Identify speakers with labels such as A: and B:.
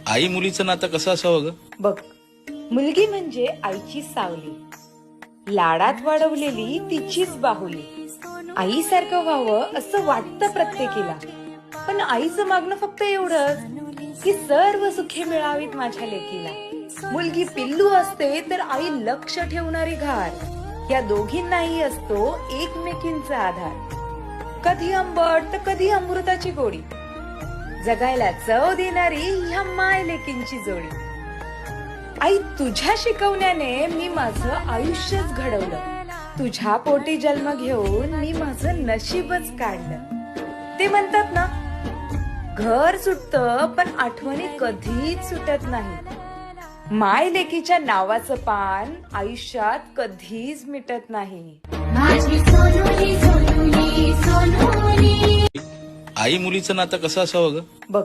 A: आई मुलीचं नातं कसं असावं ग?
B: बघ, मुलगी म्हणजे आईची सावली, लाडात वाढवलेली तिचीच बाहुली. आईसारखं व्हावं असं वाटतं प्रत्येकीला, पण आईचं मागणं फक्त एवढंच की सर्व सुखे मिळावीत माझ्या लेकीला. मुलगी पिल्लू असते तर आई लक्ष ठेवणारी घार, या दोघींनाही असतो एकमेकींचा आधार. कधी आंबट तर कधी अमृताची गोडी, जगायला चव देणारी ह्या माय लेकींची जोडी. आई, तुझ्या शिकवण्याने मी माझं आयुष्यच घडवलं, तुझ्या पोटी जन्म घेऊन मी माझं नशीबच काढलं. ते म्हणतात ना, घर सुटतं पण आठवणी कधीच सुटत नाही. माय लेकीच्या नावाचं पान आयुष्यात कधीच मिटत नाही.
C: माझी सोनुली सोनुली सोनुली.
A: आई मुलीचं नातं कसं असावं ग?
B: बघ,